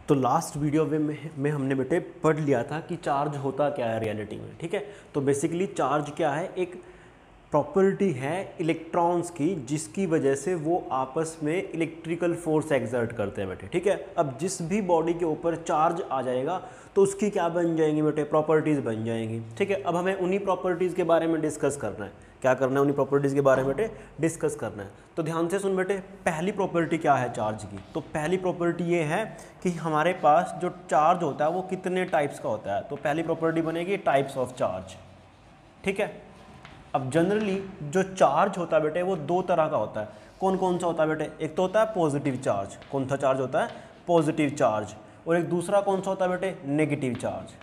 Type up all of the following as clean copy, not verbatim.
तो last video में हमने बेटे पढ़ लिया था कि चार्ज होता क्या है रियलिटी में, ठीक है। तो बेसिकली चार्ज क्या है, एक प्रॉपर्टी है इलेक्ट्रॉन्स की जिसकी वजह से वो आपस में इलेक्ट्रिकल फोर्स एक्सर्ट करते हैं बेटे, ठीक है। अब जिस भी बॉडी के ऊपर चार्ज आ जाएगा तो उसकी क्या बन जाएंगी बेटे, प्रॉपर्टीज़ बन जाएंगी, ठीक है। अब हमें उन्हीं प्रॉपर्टीज़ के बारे में डिस्कस करना है, क्या करना है, उन्हीं प्रॉपर्टीज़ के बारे में बेटे डिस्कस करना है। तो ध्यान से सुन बेटे, पहली प्रॉपर्टी क्या है चार्ज की, तो पहली प्रॉपर्टी ये है कि हमारे पास जो चार्ज होता है वो कितने टाइप्स का होता है। तो पहली प्रॉपर्टी बनेगी टाइप्स ऑफ चार्ज, ठीक है। अब जनरली जो चार्ज होता है बेटे वो दो तरह का होता है। कौन कौन सा होता है बेटे, एक तो होता है पॉजिटिव चार्ज, कौन सा चार्ज होता है, पॉजिटिव चार्ज, और एक दूसरा कौन सा होता है बेटे, नेगेटिव चार्ज।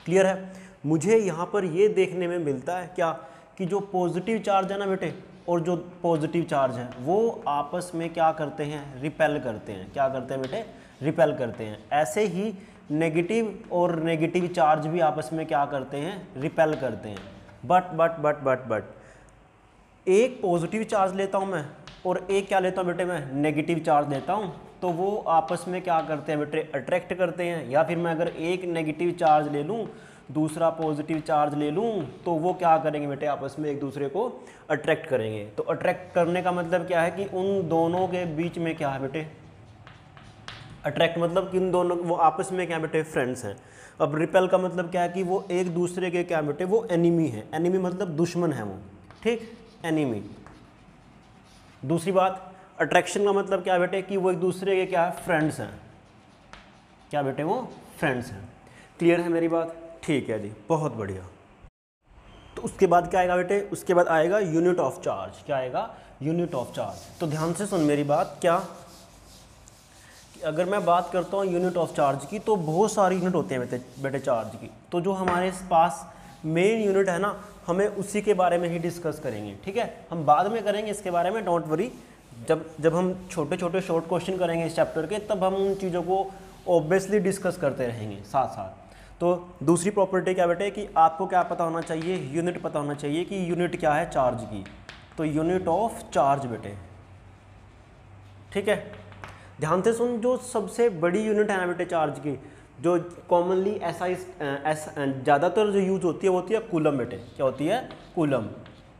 क्लियर है। मुझे यहाँ पर ये देखने में मिलता है क्या कि जो पॉजिटिव चार्ज है ना बेटे और जो पॉजिटिव चार्ज है वो आपस में क्या करते हैं, रिपेल करते हैं। क्या करते हैं बेटे, रिपेल करते हैं। ऐसे ही नेगेटिव और नेगेटिव चार्ज भी आपस में क्या करते हैं, रिपेल करते हैं। बट एक पॉजिटिव चार्ज लेता हूँ मैं और एक क्या लेता हूँ बेटे, मैं नेगेटिव चार्ज लेता हूँ, तो वो आपस में क्या करते हैं बेटे, अट्रैक्ट करते हैं। या फिर मैं अगर एक नेगेटिव चार्ज ले लूँ दूसरा पॉजिटिव चार्ज ले लूँ तो वो क्या करेंगे बेटे, आपस में एक दूसरे को अट्रैक्ट करेंगे। तो अट्रैक्ट करने का मतलब क्या है कि उन दोनों के बीच में क्या है बेटे, अट्रैक्ट मतलब कि इन दोनों वो आपस में क्या बेटे, फ्रेंड्स हैं। अब रिपेल का मतलब क्या है कि वो एक दूसरे के क्या बेटे, वो एनिमी है। एनिमी मतलब दुश्मन है वो, ठीक, एनिमी। दूसरी बात, अट्रैक्शन का मतलब क्या बेटे कि वो एक दूसरे के क्या है, फ्रेंड्स हैं। क्या बेटे, वो फ्रेंड्स हैं। क्लियर है मेरी बात, ठीक है जी, बहुत बढ़िया। तो उसके बाद क्या आएगा बेटे, उसके बाद आएगा यूनिट ऑफ चार्ज। क्या आएगा, यूनिट ऑफ चार्ज। तो ध्यान से सुन मेरी बात, क्या अगर मैं बात करता हूँ यूनिट ऑफ चार्ज की तो बहुत सारी यूनिट होते हैं बेटे चार्ज की। तो जो हमारे पास मेन यूनिट है ना, हमें उसी के बारे में ही डिस्कस करेंगे, ठीक है। हम बाद में करेंगे इसके बारे में, डोंट वरी। जब हम छोटे छोटे शॉर्ट क्वेश्चन करेंगे इस चैप्टर के, तब हम उन चीज़ों को ऑब्वियसली डिस्कस करते रहेंगे साथ साथ। तो दूसरी प्रॉपर्टी क्या बेटे कि आपको क्या पता होना चाहिए, यूनिट पता होना चाहिए कि यूनिट क्या है चार्ज की। तो यूनिट ऑफ चार्ज बेटे, ठीक है। ध्यान से सुन, जो सबसे बड़ी यूनिट है ना बेटे चार्ज की, जो कॉमनली ज़्यादातर जो यूज होती है वो होती है कूलम बेटे। क्या होती है, कूलम।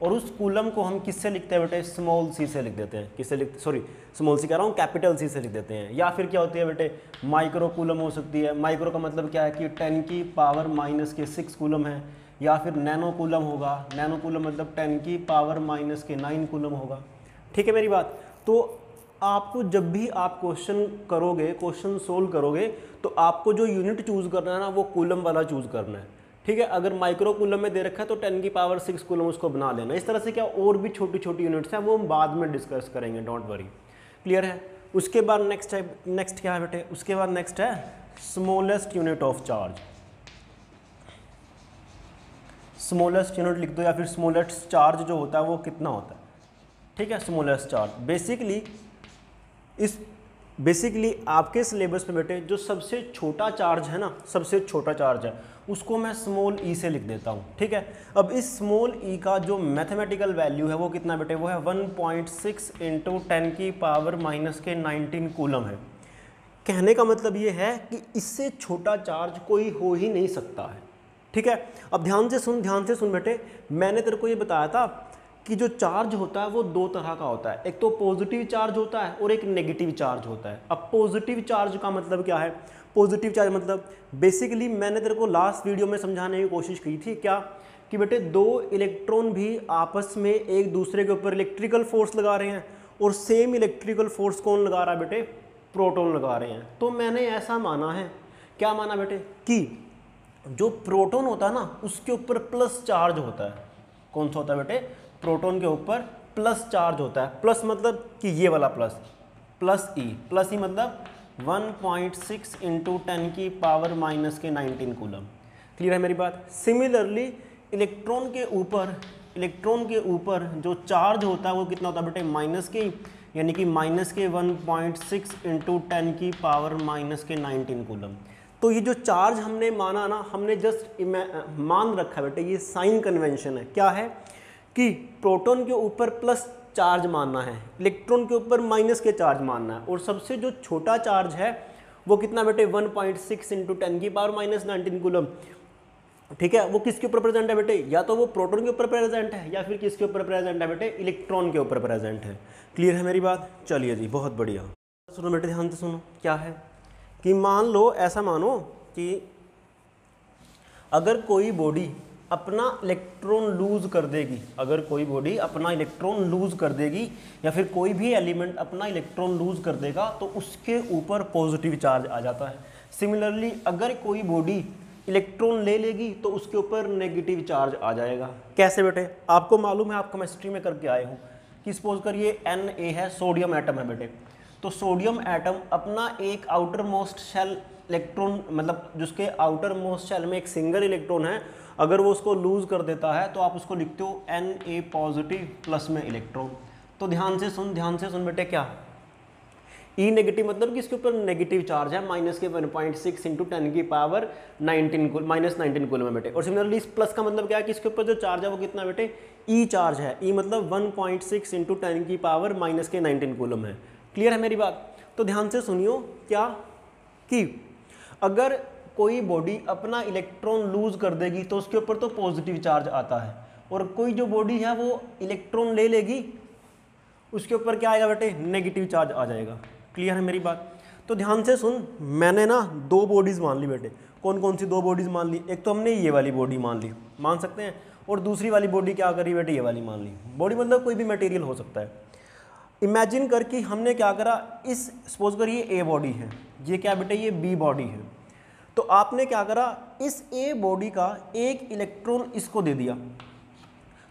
और उस कूलम को हम किससे लिखते हैं बेटे, स्मॉल सी से लिख देते हैं। किससे लिखते, सॉरी स्मॉल सी कह रहा हूँ, कैपिटल सी से लिख देते हैं। या फिर क्या होती है बेटे, माइक्रो कूलम हो सकती है। माइक्रो का मतलब क्या है कि 10 की पावर माइनस के 6 कूलम है। या फिर नैनो कूलम होगा, नैनो कूलम मतलब 10 की पावर माइनस के 9 कूलम होगा, ठीक है मेरी बात। तो आपको जब भी आप क्वेश्चन करोगे, क्वेश्चन सोल्व करोगे, तो आपको जो यूनिट चूज़ करना है ना वो कूलम वाला चूज़ करना है, ठीक है। अगर माइक्रो कूलम में दे रखा है तो 10 की पावर 6 कूलम उसको बना लेना। इस तरह से क्या और भी छोटी छोटी यूनिट्स हैं, वो हम बाद में डिस्कस करेंगे, डोंट वरी। क्लियर है। उसके बाद नेक्स्ट क्या है बेटे, उसके बाद नेक्स्ट है smallest unit of charge. Smallest unit लिख दो, या फिर स्मॉलेस्ट चार्ज जो होता है वो कितना होता है, ठीक है। स्मॉलेस्ट चार्ज बेसिकली आपके सिलेबस में बेटे जो सबसे छोटा चार्ज है ना, सबसे छोटा चार्ज है, उसको मैं स्मॉल ई से लिख देता हूँ, ठीक है। अब इस स्मॉल ई का जो मैथमेटिकल वैल्यू है वो कितना बेटे, वो है 1.6 इंटू 10 की पावर माइनस के 19 कूलम है। कहने का मतलब ये है कि इससे छोटा चार्ज कोई हो ही नहीं सकता है, ठीक है। अब ध्यान से सुन बेटे, मैंने तेरे को ये बताया था कि जो चार्ज होता है वो दो तरह का होता है। एक तो पॉजिटिव चार्ज होता है और एक नेगेटिव चार्ज होता है। अब पॉजिटिव चार्ज का मतलब क्या है, पॉजिटिव चार्ज मतलब बेसिकली मैंने तेरे को लास्ट वीडियो में समझाने की कोशिश की थी क्या, कि बेटे दो इलेक्ट्रॉन भी आपस में एक दूसरे के ऊपर इलेक्ट्रिकल फोर्स लगा रहे हैं, और सेम इलेक्ट्रिकल फोर्स कौन लगा रहा है बेटे, प्रोटॉन लगा रहे हैं। तो मैंने ऐसा माना है, क्या माना बेटे, कि जो प्रोटॉन होता है ना उसके ऊपर प्लस चार्ज होता है। कौन सा होता है बेटे, प्रोटॉन के ऊपर प्लस चार्ज होता है। प्लस मतलब कि ये वाला प्लस, प्लस ई मतलब 1.6 इंटू 10 की पावर माइनस के 19 कूलम। क्लियर है मेरी बात। सिमिलरली इलेक्ट्रॉन के ऊपर जो चार्ज होता है वो कितना होता है बेटे, माइनस के, यानी कि माइनस के 1.6 इंटू 10 की पावर माइनस के 19 कूलम। तो ये जो चार्ज हमने माना ना, हमने जस्ट मान रखा बेटे, ये साइन कन्वेंशन है। क्या है कि प्रोटॉन के ऊपर प्लस चार्ज मानना है, इलेक्ट्रॉन के ऊपर माइनस के चार्ज मानना है, और सबसे जो छोटा चार्ज है वो कितना बेटे 1.6 इंटू 10 की पावर माइनस 19 कूलम। ठीक है, वो किसके ऊपर प्रेजेंट है बेटे, या तो वो प्रोटॉन के ऊपर प्रेजेंट है या फिर किसके ऊपर प्रेजेंट है बेटे, इलेक्ट्रॉन के ऊपर प्रेजेंट है। क्लियर है मेरी बात? चलिए जी, बहुत बढ़िया। सुनो बेटे, ध्यान से सुनो, क्या है कि मान लो, ऐसा मानो कि अगर कोई बॉडी अपना इलेक्ट्रॉन लूज कर देगी, अगर कोई बॉडी अपना इलेक्ट्रॉन लूज कर देगी या फिर कोई भी एलिमेंट अपना इलेक्ट्रॉन लूज कर देगा तो उसके ऊपर पॉजिटिव चार्ज आ जाता है। सिमिलरली अगर कोई बॉडी इलेक्ट्रॉन ले लेगी तो उसके ऊपर नेगेटिव चार्ज आ जाएगा। कैसे बेटे? आपको मालूम है, आप केमिस्ट्री में करके आए हो कि सपोज करिए Na है, सोडियम एटम है बेटे, तो सोडियम एटम अपना एक आउटर मोस्ट शेल इलेक्ट्रॉन, मतलब जिसके आउटर मोस्ट शेल में एक सिंगल इलेक्ट्रॉन है, अगर वो उसको लूज कर देता है तो आप उसको लिखते हो Na पॉजिटिव प्लस में इलेक्ट्रॉन। तो ध्यान से सुन बेटे, क्या E नेगेटिव मतलब कि इसके ऊपर नेगेटिव चार्ज है, माइनस के 1.6 इंटू 10 की पावर 19 माइनस 19 कूलम है बेटे। और सिमिलरली इस प्लस का मतलब क्या है कि इसके ऊपर जो चार्ज है वो कितना बेटे, E चार्ज है। E मतलब 1.6 इंटू 10 की पावर माइनस के 19 कूलम है। क्लियर है मेरी बात? तो ध्यान से सुनियो, क्या कि अगर कोई बॉडी अपना इलेक्ट्रॉन लूज कर देगी तो उसके ऊपर तो पॉजिटिव चार्ज आता है, और कोई जो बॉडी है वो इलेक्ट्रॉन ले लेगी उसके ऊपर क्या आएगा बेटे, नेगेटिव चार्ज आ जाएगा। क्लियर है मेरी बात? तो ध्यान से सुन, मैंने ना दो बॉडीज़ मान ली बेटे। कौन कौन सी दो बॉडीज़ मान ली? एक तो हमने ये वाली बॉडी मान सकते हैं, और दूसरी वाली बॉडी क्या करी बेटे, ये वाली मान ली। बॉडी मतलब कोई भी मटेरियल हो सकता है। इमेजिन कर कि हमने क्या करा, इस सपोज कर ये ए बॉडी है, ये क्या बेटे, ये बी बॉडी है, तो आपने क्या करा, इस ए बॉडी का एक इलेक्ट्रॉन इसको दे दिया।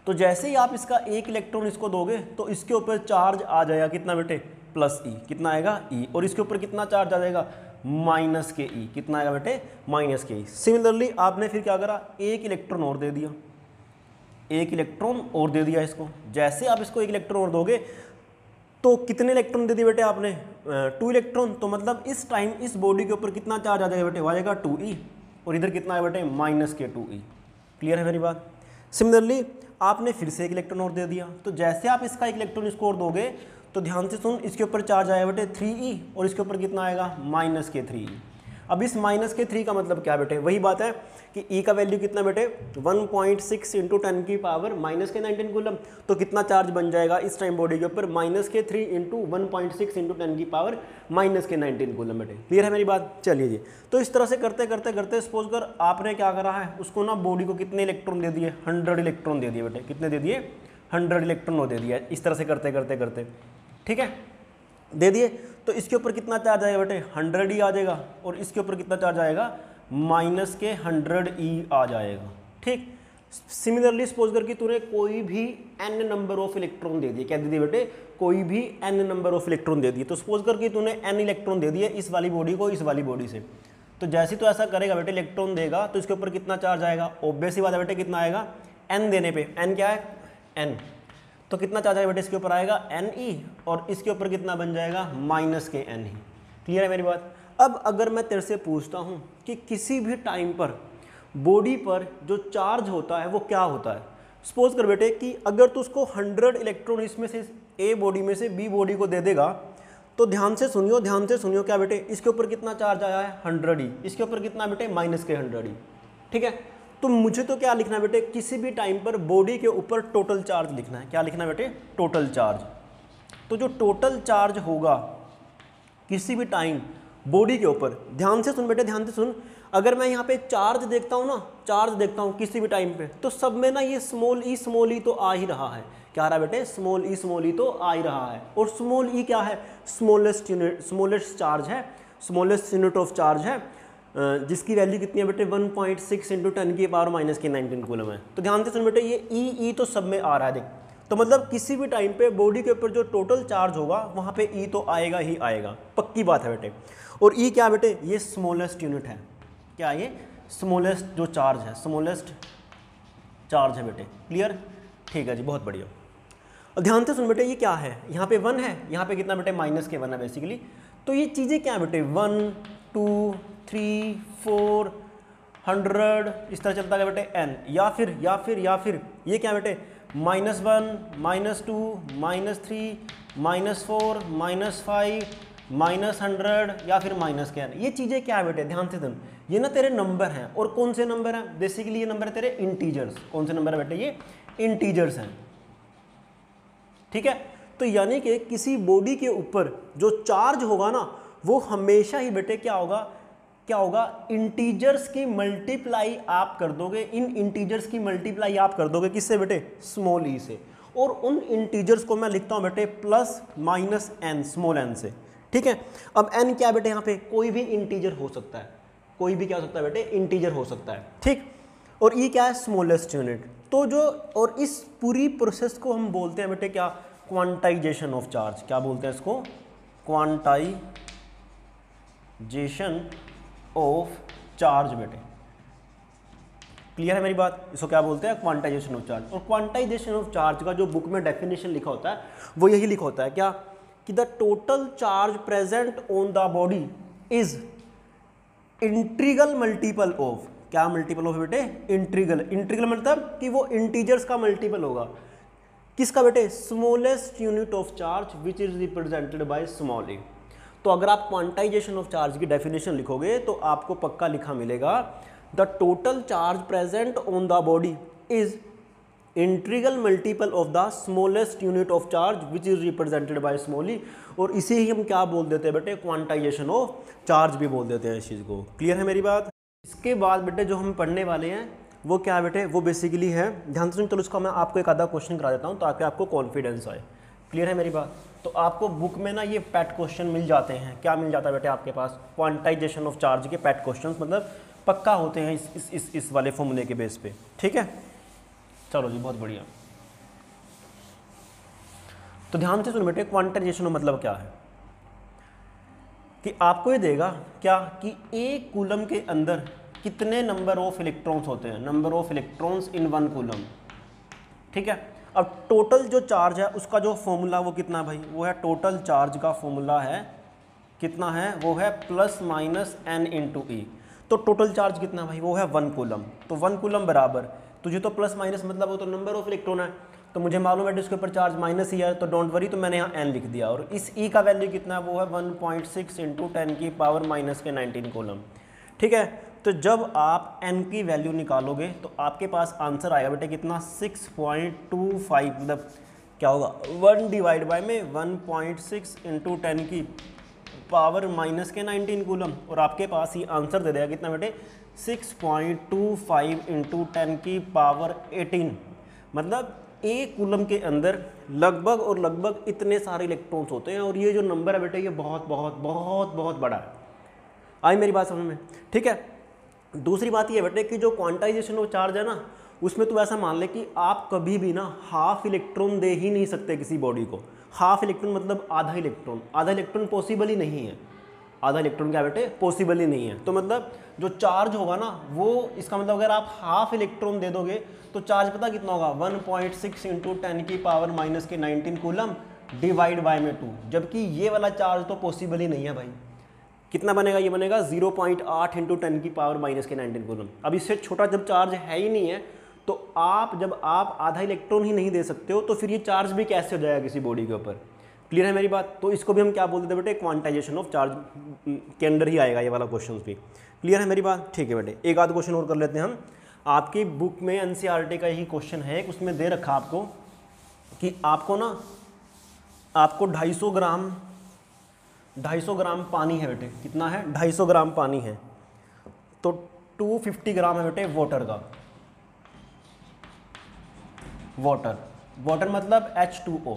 तो जैसे ही आप इसका एक इलेक्ट्रॉन इसको दोगे तो इसके ऊपर चार्ज आ जाएगा कितना बेटे, प्लस ई। कितना आएगा, ई। और इसके ऊपर कितना चार्ज आ जाएगा, माइनस के ई। कितना आएगा बेटे, माइनस के ई। सिमिलरली आपने फिर क्या करा, एक इलेक्ट्रॉन और दे दिया, एक इलेक्ट्रॉन और दे दिया इसको। जैसे आप इसको एक इलेक्ट्रॉन और दोगे तो कितने इलेक्ट्रॉन दे दिए बेटे आपने, 2 इलेक्ट्रॉन। तो मतलब इस टाइम इस बॉडी के ऊपर कितना चार्ज आ जाएगा बेटे, वो आएगा 2e, और इधर कितना है बेटे, माइनस के 2e। क्लियर है मेरी बात? सिमिलरली आपने फिर से एक इलेक्ट्रॉन और दे दिया, तो जैसे आप इसका एक इलेक्ट्रॉन इसको और दोगे तो ध्यान से सुन, इसके ऊपर चार्ज आएगा बेटे 3e, और इसके ऊपर कितना आएगा, माइनस के 3e। अब इस माइनस के 3 का मतलब क्या बेटे, वही बात है कि E का वैल्यू कितना बेटे, 1.6 इंटू 10 की पावर माइनस के 19 कूलम। तो कितना चार्ज बन जाएगा इस टाइम बॉडी के ऊपर, माइनस के 3 इंटू 1.6 इंटू 10 की पावर माइनस के 19 कूलम बेटे। क्लियर है मेरी बात? चलिए जी, तो इस तरह से करते करते करते सपोज कर आपने क्या करा है, उसको ना बॉडी को कितने इलेक्ट्रॉन दे दिए, 100 इलेक्ट्रॉन दे दिए बेटे। कितने दे दिए, 100 इलेक्ट्रॉन दे दिया। इस तरह से करते करते करते, ठीक है, दे दिए। तो इसके ऊपर कितना चार्ज आएगा बेटे, 100 ही आ जाएगा, और इसके ऊपर कितना चार्ज आएगा, माइनस के 100e आ जाएगा। ठीक, सिमिलरली सपोज कर कि तूने कोई भी n नंबर ऑफ इलेक्ट्रॉन दे दिए। क्या दे दिए बेटे, कोई भी n नंबर ऑफ इलेक्ट्रॉन दे दिए। तो सपोज कर कि तूने n इलेक्ट्रॉन दे दिए इस वाली बॉडी को इस वाली बॉडी से। तो जैसे तो ऐसा करेगा बेटे, इलेक्ट्रॉन देगा तो इसके ऊपर कितना चार्ज आएगा, ऑब्वियस ही बात है बेटे, कितना आएगा, n देने पे। n क्या है, n, तो कितना चार्ज आएगा बेटे, इसके ऊपर आएगा Ne, और इसके ऊपर कितना बन जाएगा, माइनस के Ne। क्लियर है मेरी बात? अब अगर मैं तेरे से पूछता हूँ कि किसी भी टाइम पर बॉडी पर जो चार्ज होता है वो क्या होता है, सपोज कर बेटे कि अगर तू उसको 100 इलेक्ट्रॉन इसमें से ए बॉडी में से बी बॉडी को दे देगा, तो ध्यान से सुनियो क्या बेटे, इसके ऊपर कितना चार्ज आया है, 100 इसके ऊपर कितना बेटे, माइनस के 100। ठीक है, तो मुझे तो क्या लिखना है बेटे, किसी भी टाइम पर बॉडी के ऊपर टोटल चार्ज लिखना है। क्या लिखना है बेटे, टोटल चार्ज। तो जो टोटल चार्ज होगा किसी भी टाइम बॉडी के ऊपर, ध्यान से सुन बेटे, ध्यान से सुन, अगर मैं यहाँ पे चार्ज देखता हूँ ना, चार्ज देखता हूँ किसी भी टाइम पे, तो सब में ना ये स्मॉल ई तो आ ही रहा है। क्या आ रहा है बेटे, स्मॉल ई तो आ ही रहा है। और स्मॉल ई क्या है, स्मॉलेस्ट यूनिट, स्मॉलेस्ट चार्ज है, स्मॉलेस्ट यूनिट ऑफ चार्ज है, जिसकी वैल्यू कितनी है बेटे, 1.6 इंटू 10 की पावर माइनस के 19 कूलम है। तो ध्यान से सुन बेटे, ये ई तो सब में आ रहा है देख। तो मतलब किसी भी टाइम पे बॉडी के ऊपर जो टोटल चार्ज होगा वहाँ पे ई तो आएगा ही आएगा, पक्की बात है बेटे। और ई क्या बेटे, ये स्मॉलेस्ट यूनिट है। क्या ये स्मॉलेस्ट जो चार्ज है, स्मॉलेस्ट चार्ज है बेटे। क्लियर, ठीक है जी, बहुत बढ़िया। और ध्यान से सुन बेटे, ये क्या है, यहाँ पे 1 है, यहाँ पे कितना बेटे, माइनस के 1 है बेसिकली। तो ये चीज़ें क्या है बेटे, 1 2 3 4 100 इस तरह चलता है बेटे n, या फिर ये क्या बेटे, -1 -2 -3 -4 -5 -100 या फिर माइनस क्या है, ये चीज़ें क्या है बेटे, ध्यान से सुन, ये ना तेरे नंबर हैं। और कौन से नंबर हैं, बेसिकली ये नंबर है तेरे इंटीजर्स। कौन से नंबर है बेटे, ये इंटीजर्स हैं, ठीक है। तो यानी कि किसी बॉडी के ऊपर जो चार्ज होगा ना, वो हमेशा ही बेटे क्या होगा, इंटीजर्स की मल्टीप्लाई आप कर दोगे, इन इंटीजर्स की मल्टीप्लाई आप कर दोगे किससे बेटे, स्मॉल ई से। और उन इंटीजर्स को मैं लिखता हूं बेटे plus minus n, small n से, ठीक है। अब एन क्या बेटे, यहाँ पे कोई भी इंटीजर हो सकता है, कोई भी क्या हो सकता है बेटे, इंटीजर हो सकता है, ठीक। और ये क्या है, स्मॉलेस्ट यूनिट। तो जो, और इस पूरी प्रोसेस को हम बोलते हैं बेटे क्या, क्वांटाइजेशन ऑफ चार्ज। क्या बोलते हैं इसको, क्वांटाइजेशन ऑफ चार्ज बेटे। क्लियर है मेरी बात, इसको क्या बोलते हैं, क्वांटाइजेशन ऑफ चार्ज। और क्वांटाइजेशन ऑफ चार्ज का जो बुक में डेफिनेशन लिखा होता है वो यही लिखा होता है क्या, कि the total charge present on the body is integral multiple of, क्या मल्टीपल ऑफ बेटे, इंटीग्रल। इंटीग्रल मतलब कि वो इंटीजर्स का मल्टीपल होगा, किसका बेटे, smallest unit of charge which is represented by small A. तो अगर आप क्वांटाइजेशन ऑफ चार्ज की डेफिनेशन लिखोगे तो आपको पक्का लिखा मिलेगा, the total charge present on the body is integral multiple of the smallest unit of charge which is represented by small E. और इसे ही हम क्या बोल देते हैं बेटे, क्वांटाइजेशन ऑफ चार्ज भी बोल देते हैं इस चीज़ को। क्लियर है मेरी बात। इसके बाद बेटे जो हम पढ़ने वाले हैं वो क्या है बेटे, वो बेसिकली है, ध्यान से सुन, चलो इसका मैं आपको एक आधा क्वेश्चन करा देता हूँ ताकि आपको कॉन्फिडेंस आए। क्लियर है मेरी बात। तो आपको बुक में ना ये पैट क्वेश्चन मिल जाते हैं, क्या मिल जाता है बेटे आपके पास, क्वांटाइजेशन ऑफ चार्ज के पैट क्वेश्चन, मतलब पक्का होते हैं इस वाले फॉर्मूले के बेस पे, ठीक है। चलो जी, बहुत बढ़िया। तो ध्यान से सुन बेटे, क्वांटाइजेशन मतलब क्या है, कि आपको ये देगा क्या, कि एक कूलम के अंदर कितने नंबर ऑफ इलेक्ट्रॉन्स होते हैं, number of electrons in one coulomb, ठीक है। अब टोटल जो चार्ज है उसका जो फॉर्मूला वो कितना भाई, वो है, टोटल चार्ज का फॉर्मूला है कितना है, वो है प्लस माइनस एन इंटू ई। तो टोटल चार्ज कितना भाई, वो है 1 कूलम। तो 1 कूलम बराबर, तुझे तो प्लस माइनस मतलब वो तो नंबर ऑफ इलेक्ट्रॉन है, तो मुझे मालूम है इसके ऊपर चार्ज माइनस ही है, तो डोंट वरी, तो मैंने यहाँ एन लिख दिया। और इस ई का वैल्यू कितना है, वो है 1.6 इंटू 10 की पावर माइनस के 19 कूलम, ठीक है। तो जब आप n की वैल्यू निकालोगे तो आपके पास आंसर आएगा बेटे कितना, 6.25, मतलब क्या होगा, 1 डिवाइड बाय में 1.6 इंटू 10 की पावर माइनस के 19 कूलम। और आपके पास ही आंसर दे देगा कितना बेटे, 6.25 इंटू 10 की पावर 18। मतलब एक कूलम के अंदर लगभग और लगभग इतने सारे इलेक्ट्रॉन्स होते हैं। और ये जो नंबर है बेटे, ये बहुत बहुत बहुत बहुत बड़ा है। आई मेरी बात समझ में, ठीक है। दूसरी बात ये बेटे कि जो क्वांटाइजेशन ऑफ चार्ज है ना, उसमें तो ऐसा मान ले कि आप कभी भी ना हाफ इलेक्ट्रॉन दे ही नहीं सकते किसी बॉडी को। हाफ इलेक्ट्रॉन मतलब आधा इलेक्ट्रॉन, आधा इलेक्ट्रॉन पॉसिबल ही नहीं है। आधा इलेक्ट्रॉन क्या बेटे, पॉसिबल ही नहीं है। तो मतलब जो चार्ज होगा ना, वो इसका मतलब अगर आप हाफ इलेक्ट्रॉन दे दोगे तो चार्ज पता कितना होगा, 1.6 इंटू 10 की पावर माइनस के 19 कूलम डिवाइड बाय में 2। जबकि ये वाला चार्ज तो पॉसिबल ही नहीं है भाई। कितना बनेगा, ये बनेगा 0.8 इंटू 10 की पावर माइनस के 19 कूलम। अब इससे छोटा जब चार्ज है ही नहीं है, तो जब आप आधा इलेक्ट्रॉन ही नहीं दे सकते हो, तो फिर ये चार्ज भी कैसे हो जाएगा किसी बॉडी के ऊपर। क्लियर है मेरी बात। तो इसको भी हम क्या बोलते हैं बेटे, क्वांटाइजेशन ऑफ चार्ज के अंदर ही आएगा ये वाला क्वेश्चन भी। क्लियर है मेरी बात, ठीक है बेटे। एक आध क्वेश्चन और कर लेते हैं हम। आपकी बुक में एनसीईआरटी का ही क्वेश्चन है, उसमें दे रखा आपको कि आपको 250 ग्राम पानी है बेटे। कितना है, 250 ग्राम पानी है। तो 250 ग्राम है बेटे वाटर का। वाटर मतलब H2O,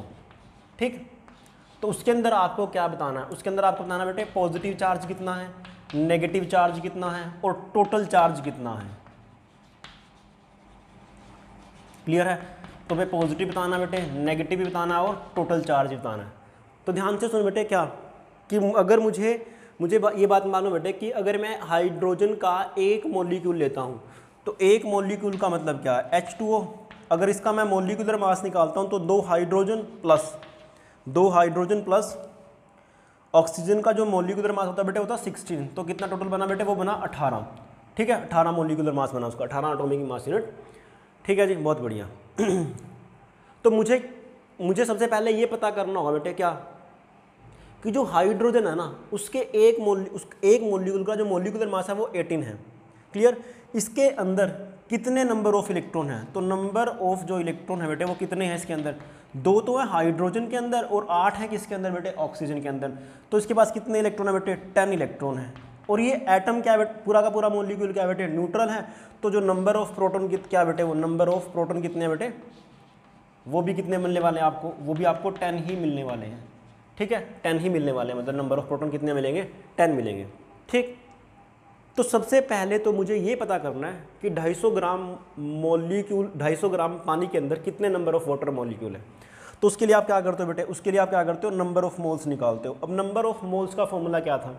ठीक। तो उसके अंदर आपको क्या बताना है, उसके अंदर आपको बताना बेटे पॉजिटिव चार्ज कितना है, नेगेटिव चार्ज कितना है और टोटल चार्ज कितना है। क्लियर है। तो भाई पॉजिटिव बताना बेटे, नेगेटिव भी बताना और टोटल चार्ज भी बताना है। तो ध्यान से सुन बेटे, क्या कि अगर मुझे ये बात मालूम बेटे कि अगर मैं हाइड्रोजन का एक मॉलिक्यूल लेता हूँ, तो एक मॉलिक्यूल का मतलब क्या है, H2O। अगर इसका मैं मॉलिक्यूलर मास निकालता हूँ तो 2 हाइड्रोजन प्लस ऑक्सीजन का जो मॉलिक्यूलर मास होता है बेटे होता है 16। तो कितना टोटल बना बेटे, वो बना 18, ठीक है। 18 मॉलिक्यूलर मास बना उसका, 18 एटॉमिक मास यूनिट, ठीक है जी, बहुत बढ़िया। तो मुझे सबसे पहले ये पता करना होगा बेटे क्या, कि जो हाइड्रोजन है ना उसके एक मोलिक्यूल का जो मोलिकुलर मास है वो 18 है। क्लियर? इसके अंदर कितने नंबर ऑफ इलेक्ट्रॉन हैं? तो नंबर ऑफ जो इलेक्ट्रॉन है बेटे वो कितने हैं इसके अंदर? 2 तो है हाइड्रोजन के अंदर और 8 है किसके अंदर बेटे? ऑक्सीजन के अंदर। तो इसके पास कितने इलेक्ट्रॉन है बेटे? 10 इलेक्ट्रॉन है। और ये एटम क्या है बेटे? पूरा का पूरा मोलिक्यूल क्या है बेटे? न्यूट्रल है। तो जो नंबर ऑफ प्रोटॉन क्या बेटे? वो नंबर ऑफ प्रोटॉन कितने हैं बेटे? वो भी कितने मिलने वाले हैं आपको? वो भी आपको 10 ही मिलने वाले हैं। ठीक है, 10 ही मिलने वाले हैं, मतलब नंबर ऑफ प्रोटॉन कितने मिलेंगे? 10 मिलेंगे। ठीक, तो सबसे पहले तो मुझे ये पता करना है कि 250 ग्राम पानी के अंदर कितने नंबर ऑफ वाटर मॉलिक्यूल है। तो उसके लिए आप क्या करते हो बेटे? उसके लिए आप क्या करते हो? नंबर ऑफ मोल्स निकालते हो। अब नंबर ऑफ मोल्स का फॉर्मूला क्या था?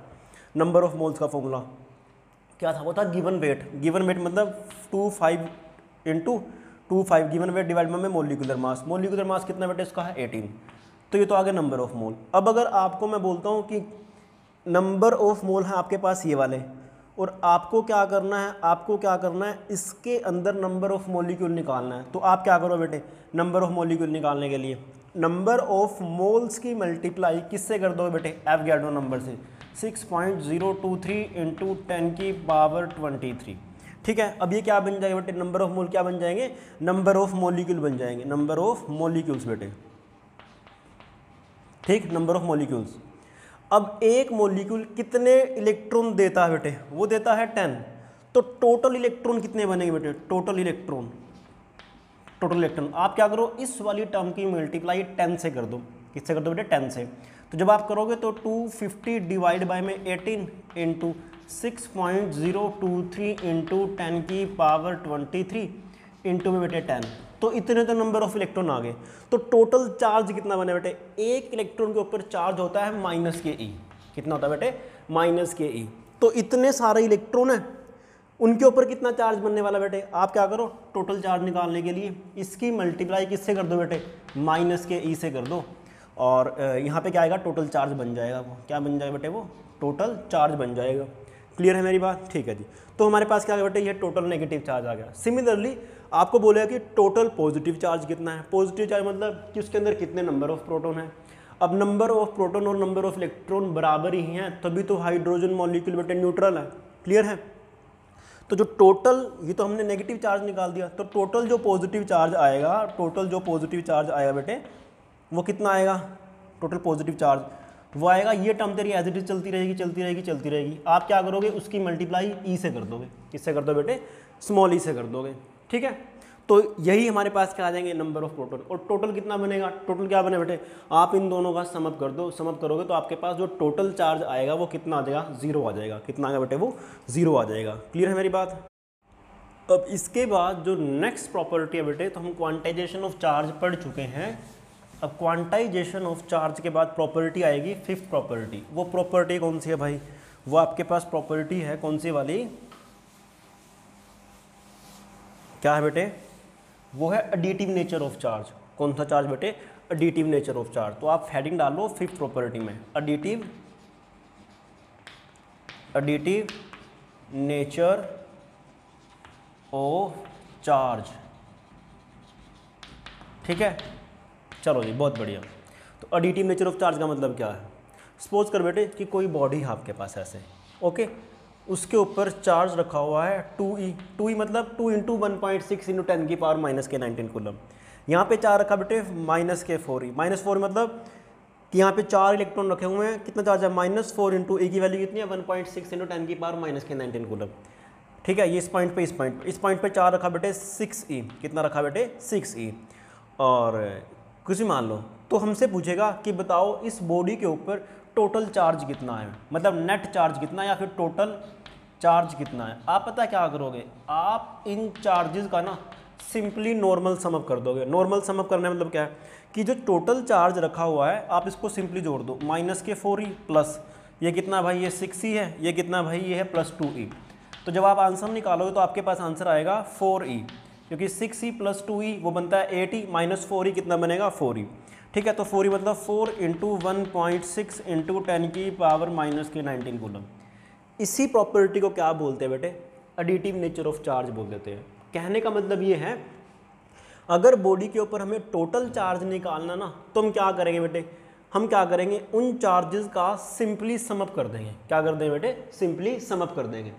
नंबर ऑफ मोल्स का फॉर्मूला क्या था? वो था गिवन वेट। गिवन वेट मतलब 25 इंटू 25 गिवन वेट डिवाइड में मोलिकुलर मास। मोलिकुलर मास कितना बेटे इसका है? 18। तो ये तो आ गया नंबर ऑफ मोल। अब अगर आपको मैं बोलता हूँ कि नंबर ऑफ मोल है आपके पास ये वाले, और आपको क्या करना है? आपको क्या करना है? इसके अंदर नंबर ऑफ मॉलिक्यूल निकालना है। तो आप क्या करो बेटे? नंबर ऑफ मॉलिक्यूल निकालने के लिए नंबर ऑफ मोल्स की मल्टीप्लाई किससे कर दो बेटे? एवोगाड्रो नंबर से। 6.023 इंटू 10 की पावर 23। ठीक है, अब ये क्या बन जाएगा बेटे? नंबर ऑफ मोल क्या बन जाएंगे? नंबर ऑफ मॉलिक्यूल बन जाएंगे। नंबर ऑफ मॉलिक्यूल्स बेटे। ठीक, नंबर ऑफ मॉलिक्यूल्स। अब एक मॉलिक्यूल कितने इलेक्ट्रॉन देता है बेटे? वो देता है 10। तो टोटल इलेक्ट्रॉन कितने बनेंगे बेटे? टोटल इलेक्ट्रॉन आप क्या करो? इस वाली टर्म की मल्टीप्लाई 10 से कर दो। किससे कर दो बेटे? 10 से। तो जब आप करोगे तो 250 डिवाइड बाय में 18 इंटू 6.023 इंटू 10 की पावर 23 इंटू में बेटे 10। तो इतने तो नंबर ऑफ इलेक्ट्रॉन आ गए। तो टोटल चार्ज कितना बने बेटे? एक इलेक्ट्रॉन के ऊपर चार्ज होता है माइनस के ई। कितना होता है बेटे? माइनस के ई। तो इतने सारे इलेक्ट्रॉन हैं, उनके ऊपर कितना चार्ज बनने वाला बेटे? आप क्या करो? टोटल चार्ज निकालने के लिए इसकी मल्टीप्लाई किससे कर दो बेटे? माइनस के ई से कर दो। और यहाँ पे क्या आएगा? टोटल चार्ज बन जाएगा। वो क्या बन जाएगा बेटे? वो टोटल चार्ज बन जाएगा। क्लियर है मेरी बात? ठीक है जी। तो हमारे पास क्या है बेटे? ये टोटल नेगेटिव चार्ज आ गया। सिमिलरली आपको बोलेगा कि टोटल पॉजिटिव चार्ज कितना है। पॉजिटिव चार्ज मतलब कि उसके अंदर कितने नंबर ऑफ प्रोटॉन है। अब नंबर ऑफ प्रोटॉन और नंबर ऑफ इलेक्ट्रॉन बराबर ही हैं, तभी तो हाइड्रोजन मॉलिक्यूल बेटे न्यूट्रल है। क्लियर है? तो जो टोटल, ये तो हमने नेगेटिव चार्ज निकाल दिया, तो टोटल जो पॉजिटिव चार्ज आएगा बेटे वो कितना आएगा? टोटल पॉजिटिव चार्ज वो आएगा, ये टर्म तेरी एज इट इज चलती रहेगी। आप क्या करोगे? उसकी मल्टीप्लाई ई से कर दोगे। किससे कर दो बेटे? स्मॉल ई से कर दोगे। ठीक है, तो यही हमारे पास क्या आ जाएंगे? Number of proton. और टोटल कितना बनेगा? टोटल क्या बने बेटे? आप इन दोनों का समअप कर दो। समअप करोगे तो आपके पास जो टोटल चार्ज आएगा वो कितना आ जाएगा? 0 आ जाएगा। कितना आएगा बेटे? वो 0 आ जाएगा। क्लियर है मेरी बात? अब इसके बाद जो नेक्स्ट प्रॉपर्टी है बेटे, तो हम क्वांटाइजेशन ऑफ चार्ज पढ़ चुके हैं। अब क्वांटाइजेशन ऑफ चार्ज के बाद प्रॉपर्टी आएगी, 5th प्रॉपर्टी। वो प्रॉपर्टी कौन सी है भाई? वो आपके पास प्रॉपर्टी है कौन सी वाली? क्या है बेटे? वो है एडिटिव नेचर ऑफ चार्ज। कौन सा चार्ज बेटे? Additive nature of charge. तो आप हेडिंग डालो 5th प्रॉपर्टी में, एडिटिव नेचर ऑफ चार्ज। ठीक है, चलो जी, बहुत बढ़िया। तो एडिटिव नेचर ऑफ चार्ज का मतलब क्या है? सपोज कर बेटे कि कोई बॉडी है आपके पास ऐसे, ओके, उसके ऊपर चार्ज रखा हुआ है 2e मतलब 2 इंटू 1.6 इंटू 10 की पावर माइनस के 19 कूलम। यहाँ पे चार्ज रखा बेटे माइनस के 4e। -4 मतलब कि यहाँ पे 4 इलेक्ट्रॉन रखे हुए हैं। कितना चार्ज है? -4 इंटू ए की वैल्यू कितनी है? 1.6 इंटू 10 की पावर माइनस के 19 कूलम। ठीक है, ये इस पॉइंट पे चार्ज रखा बेटे 6e। कितना रखा बेटे? 6e। और कुछ भी मान लो तो हमसे पूछेगा कि बताओ इस बॉडी के ऊपर टोटल चार्ज कितना है, मतलब नेट चार्ज कितना है या फिर टोटल चार्ज कितना है। आप पता क्या करोगे? आप इन चार्जेस का ना सिंपली नॉर्मल समअप कर दोगे। नॉर्मल समअप करने मतलब क्या है कि जो टोटल चार्ज रखा हुआ है आप इसको सिंपली जोड़ दो। -4e प्लस ये कितना भाई? ये 6e है। ये कितना भाई? ये है +2e। तो जब आप आंसर निकालोगे तो आपके पास आंसर आएगा 4e, क्योंकि 6e + 2e वो बनता है 8e, -4e कितना बनेगा? 4e। ठीक है, तो 4e मतलब 4 इंटू 1.6 इंटू 10 की पावर माइनस के 19 कूलम। इसी प्रॉपर्टी को क्या बोलते हैं बेटे? एडिटिव नेचर ऑफ चार्ज बोल देते हैं। कहने का मतलब ये है, अगर बॉडी के ऊपर हमें टोटल चार्ज निकालना ना, तो हम क्या करेंगे बेटे? हम क्या करेंगे, उन चार्जेस का सिंपली समअप कर देंगे। क्या कर देंगे बेटे, सिंपली समअप कर देंगे,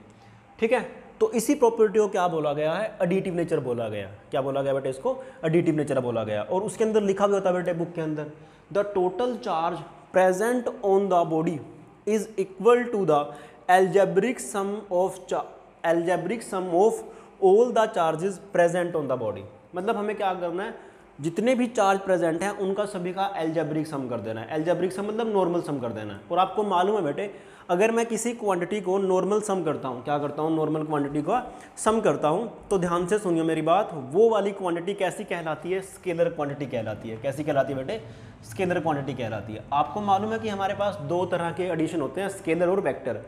ठीक है। तो इसी प्रॉपर्टी को क्या बोला गया है, एडिटिव नेचर बोला गया। क्या बोला गया बेटे, इसको एडिटिव नेचर बोला गया। और उसके अंदर लिखा भी होता है बेटे बुक के अंदर, the total charge present on the body is equal to the algebraic sum of all the charges present on the body. मतलब हमें क्या करना है, जितने भी चार्ज प्रेजेंट हैं उनका सभी का एल्जेब्रिक सम कर देना है। एल्जेब्रिक सम मतलब नॉर्मल सम कर देना है। और आपको मालूम है बेटे, अगर मैं किसी क्वांटिटी को नॉर्मल सम करता हूँ, क्या करता हूँ, नॉर्मल क्वांटिटी का सम करता हूँ, तो ध्यान से सुनिए मेरी बात, वो वाली क्वांटिटी कैसी कहलाती है, स्केलर क्वांटिटी कहलाती है। कैसी कहलाती है बेटे, स्केलर क्वांटिटी कहलाती है। आपको मालूम है कि हमारे पास दो तरह के एडिशन होते हैं, स्केलर और वेक्टर।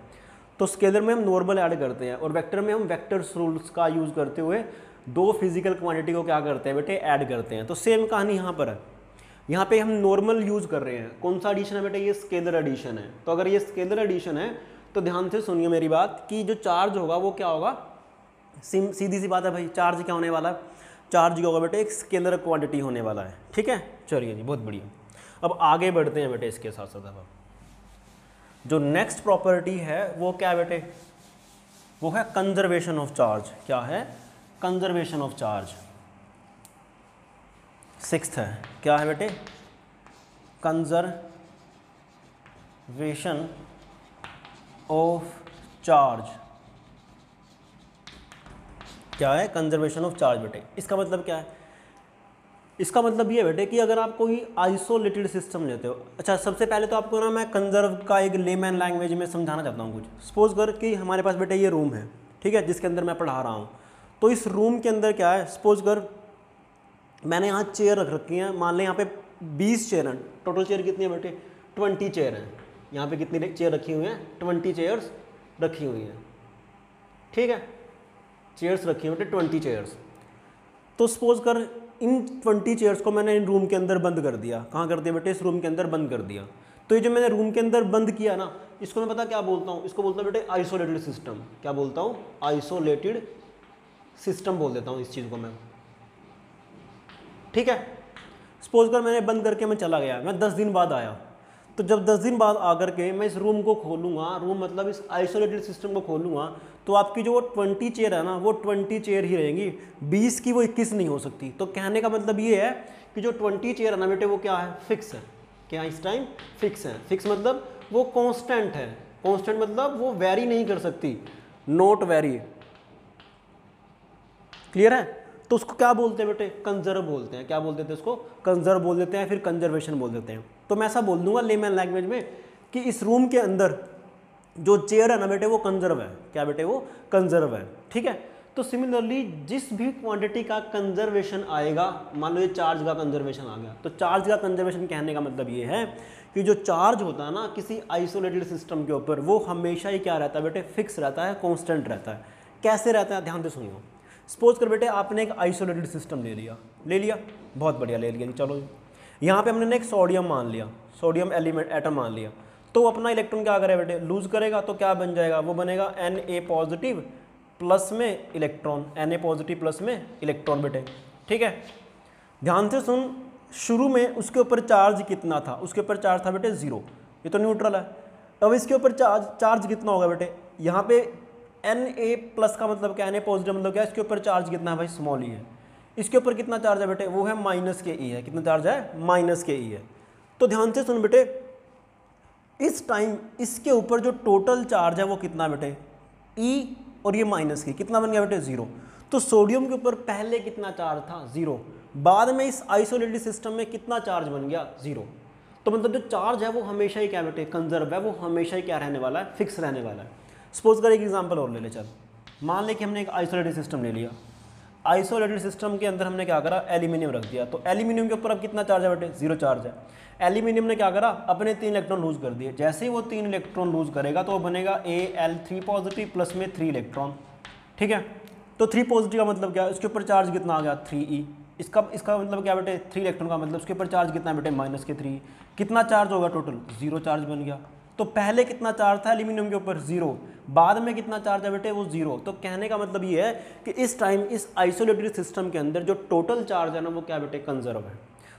तो स्केलर में हम नॉर्मल ऐड करते हैं और वेक्टर में हम वेक्टर्स रूल्स का यूज़ करते हुए दो फिजिकल क्वांटिटी को क्या करते हैं बेटे, ऐड करते हैं। तो सेम कहानी यहाँ पर है। यहाँ पे हम नॉर्मल यूज़ कर रहे हैं। कौन सा एडिशन है बेटे, ये स्केलर एडिशन है। तो अगर ये स्केलर एडिशन है तो ध्यान से सुनिए मेरी बात कि जो चार्ज होगा वो क्या होगा, सीधी सी बात है भाई, चार्ज क्या होने वाला है, चार्ज क्या होगा बेटे, एक स्केलर क्वांटिटी होने वाला है, ठीक है। चलिए जी, बहुत बढ़िया। अब आगे बढ़ते हैं बेटे, इसके साथ साथ अब जो नेक्स्ट प्रॉपर्टी है वो क्या है बेटे, वो है कंजर्वेशन ऑफ चार्ज। क्या है, कंजर्वेशन ऑफ चार्ज। सिक्स्थ है, क्या है बेटे, कंजर्वेशन ऑफ चार्ज। क्या है, कंजर्वेशन ऑफ चार्ज बेटे। इसका मतलब क्या है, इसका मतलब ये है बेटे कि अगर आप कोई आइसोलेटेड सिस्टम लेते हो। अच्छा, सबसे पहले तो आपको ना मैं कंजर्व का एक लेमैन लैंग्वेज में समझाना चाहता हूँ कुछ। सपोज कर कि हमारे पास बेटे ये रूम है, ठीक है, जिसके अंदर मैं पढ़ा रहा हूँ। तो इस रूम के अंदर क्या है, सपोज कर मैंने यहाँ चेयर रख रखी है, मान लें यहाँ पे 20 चेयर हैं। टोटल चेयर कितनी है बेटे, 20 चेयर हैं। यहाँ पे कितनी चेयर रखी हुई हैं, 20 चेयर्स रखी हुई हैं, ठीक है। चेयर्स रखी हुई बेटे 20 चेयर्स। तो सपोज कर इन 20 चेयर्स को मैंने इन रूम के अंदर बंद कर दिया। कहाँ कर दिया बेटे, इस रूम के अंदर बंद कर दिया। तो ये जो मैंने रूम के अंदर बंद किया ना, इसको मैं पता क्या बोलता हूँ, इसको बोलता हूँ बेटे आइसोलेटेड सिस्टम। क्या बोलता हूँ, आइसोलेटेड सिस्टम बोल देता हूँ इस चीज़ को मैं, ठीक है। सपोज कर मैंने बंद करके मैं चला गया, मैं 10 दिन बाद आया। तो जब 10 दिन बाद आकर के मैं इस रूम को खोलूँगा, रूम मतलब इस आइसोलेटेड सिस्टम को खोलूँगा, तो आपकी जो वो 20 चेयर है ना, वो 20 चेयर ही रहेंगी, 20 की वो 21 नहीं हो सकती। तो कहने का मतलब ये है कि जो 20 चेयर है ना बेटे, वो क्या है, फिक्स है। क्या इस टाइम फिक्स है। फिक्स मतलब वो कॉन्स्टेंट है। कॉन्स्टेंट मतलब वो वेरी नहीं कर सकती, नॉट वेरी। क्लियर है। तो उसको क्या बोलते हैं बेटे, कंजर्व बोलते हैं। क्या बोलते थे उसको, कंजर्व बोल देते हैं, फिर कंजर्वेशन बोल देते हैं। तो मैं ऐसा बोल दूंगा लेमैन लैंग्वेज में कि इस रूम के अंदर जो चेयर है ना बेटे, वो कंजर्व है। क्या बेटे, वो कंजर्व है, ठीक है। तो सिमिलरली जिस भी क्वांटिटी का कंजर्वेशन आएगा, मान लो ये चार्ज का कंजर्वेशन आ गया, तो चार्ज का कंजर्वेशन कहने का मतलब ये है कि जो चार्ज होता है ना किसी आइसोलेटेड सिस्टम के ऊपर, वो हमेशा ही क्या रहता है बेटे, फिक्स रहता है, कॉन्स्टेंट रहता है। कैसे रहता है, ध्यान से सुनियो। सपोज कर बेटे आपने एक आइसोलेटेड सिस्टम ले लिया, बहुत बढ़िया ले लिया। चलो यहाँ पे हमने एक सोडियम मान लिया, सोडियम एलिमेंट एटम मान लिया। तो अपना इलेक्ट्रॉन क्या करेगा बेटे, लूज करेगा। तो क्या बन जाएगा, वो बनेगा Na पॉजिटिव प्लस में इलेक्ट्रॉन, Na पॉजिटिव प्लस में इलेक्ट्रॉन बेटे, ठीक है। ध्यान से सुन, शुरू में उसके ऊपर चार्ज कितना था, उसके ऊपर चार्ज था बेटे 0, ये तो न्यूट्रल है। अब इसके ऊपर चार्ज कितना होगा बेटे, यहाँ पे Na प्लस का मतलब क्या, Na पॉजिटिव मतलब क्या, इसके ऊपर चार्ज कितना है भाई, स्मॉल ई है। इसके ऊपर कितना चार्ज है बेटे, वो है माइनस के ई है। कितना चार्ज है, माइनस के ई है। तो ध्यान से सुन बेटे, इस टाइम इसके ऊपर जो टोटल चार्ज है वो कितना बेटे, ई और ये माइनस के, कितना बन गया बेटे 0। तो सोडियम के ऊपर पहले कितना चार्ज था, 0। बाद में इस आइसोलेटेड सिस्टम में कितना चार्ज बन गया, 0। तो मतलब जो चार्ज है वो हमेशा ही क्या बेटे, कंजर्व है, वो हमेशा ही क्या रहने वाला है, फिक्स रहने वाला है। सपोज कर एक एग्जांपल और ले ले, चल मान ले कि हमने एक आइसोलेटेड सिस्टम ले लिया। आइसोलेटेड सिस्टम के अंदर हमने क्या करा, एल्यूमिनियम रख दिया। तो एल्यूमिनियम के ऊपर अब कितना चार्ज है बेटे, 0 चार्ज है। एल्यूमिनियम ने क्या करा, अपने 3 इलेक्ट्रॉन लूज कर दिए। जैसे ही वो 3 इलेक्ट्रॉन लूज करेगा तो वो बनेगा Al3 पॉजिटिव प्लस में 3 इलेक्ट्रॉन, ठीक है। तो 3 पॉजिटिव का मतलब क्या, इसके ऊपर चार्ज कितना आ गया, 3e। इसका मतलब क्या बेटे, 3 इलेक्ट्रॉन का मतलब उसके ऊपर चार्ज कितना है बेटे, माइनस के 3। कितना चार्ज होगा टोटल, 0 चार्ज बन गया। तो पहले कितना चार्ज था एल्यूमिनियम के ऊपर, 0। बाद में कितना चार्ज है बेटे, वो 0। तो कहने का मतलब ये है कि इस टाइम इस आइसोलेटेड सिस्टम के अंदर जो टोटल चार्ज है ना, वो क्या बेटे, कंजर्व है।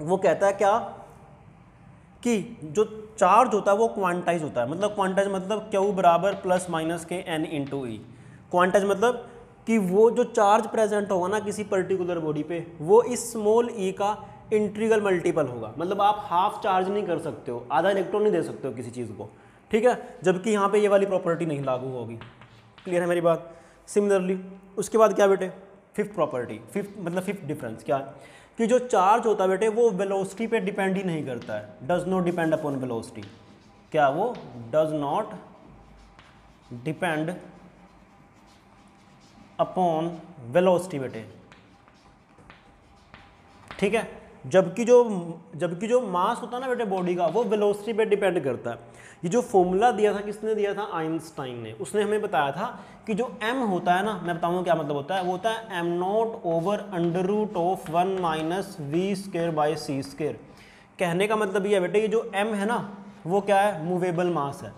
वो कहता है क्या कि जो चार्ज होता है वो क्वांटाइज होता है। मतलब क्वांटाइज मतलब क्यू बराबर प्लस माइनस के एन इंटू ई। क्वांटाइज मतलब कि वो जो चार्ज प्रेजेंट होगा ना किसी पर्टिकुलर बॉडी पे, वो इस स्मॉल ई का इंटीग्रल मल्टीपल होगा। मतलब आप हाफ चार्ज नहीं कर सकते हो, आधा इलेक्ट्रॉन नहीं दे सकते हो किसी चीज़ को, ठीक है, जबकि यहाँ पे ये वाली प्रॉपर्टी नहीं लागू होगी। क्लियर है मेरी बात। सिमिलरली उसके बाद क्या बेटे, फिफ्थ प्रॉपर्टी, फिफ्थ डिफरेंस क्या है कि जो चार्ज होता है बेटे वो वेलोसिटी पे डिपेंड ही नहीं करता है, does not depend upon velocity. क्या वो does not depend upon velocity बेटे, ठीक है। जबकि जो मास होता है ना बेटे बॉडी का, वो वेलोसिटी पे डिपेंड करता है। ये जो फॉर्मूला दिया था किसने दिया था, आइंस्टाइन ने। उसने हमें बताया था कि जो m होता है ना, मैं बताऊंगा क्या मतलब होता है, वो होता है m0 over under root of 1 minus v square by c square. कहने का मतलब ये है बेटे, ये जो m है ना वो क्या है, मूवेबल मास है।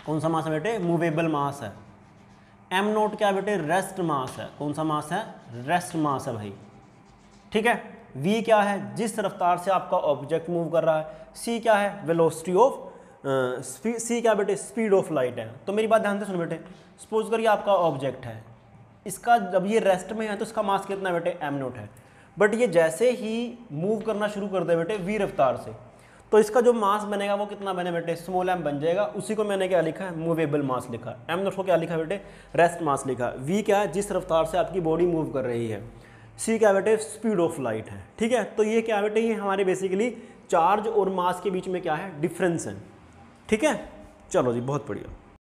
कौन सा मास है बेटे, मूवेबल मास है। m0 क्या है बेटे, रेस्ट मास है। कौन सा मास है, रेस्ट मास है भाई, ठीक है। v क्या है, जिस रफ्तार से आपका ऑब्जेक्ट मूव कर रहा है। c क्या है, वेलोसिटी ऑफ सी क्या बेटे, स्पीड ऑफ लाइट है। तो मेरी बात ध्यान से सुनो बेटे, सपोज करिए आपका ऑब्जेक्ट है, इसका जब ये रेस्ट में है तो इसका मास कितना है बेटे, m0 है। बट ये जैसे ही मूव करना शुरू कर दे बेटे v रफ्तार से, तो इसका जो मास बनेगा वो कितना बने बेटे, स्मॉल m बन जाएगा। उसी को मैंने क्या लिखा है, मूवेबल मास लिखा। m0 को क्या लिखा बेटे, रेस्ट मास लिखा। v क्या है, जिस रफ्तार से आपकी बॉडी मूव कर रही है। c क्या बेटे, स्पीड ऑफ लाइट है। ठीक है, तो ये क्या बेटे, ये हमारे बेसिकली चार्ज और मास के बीच में क्या है, डिफरेंस है। ठीक है, चलो जी, बहुत बढ़िया।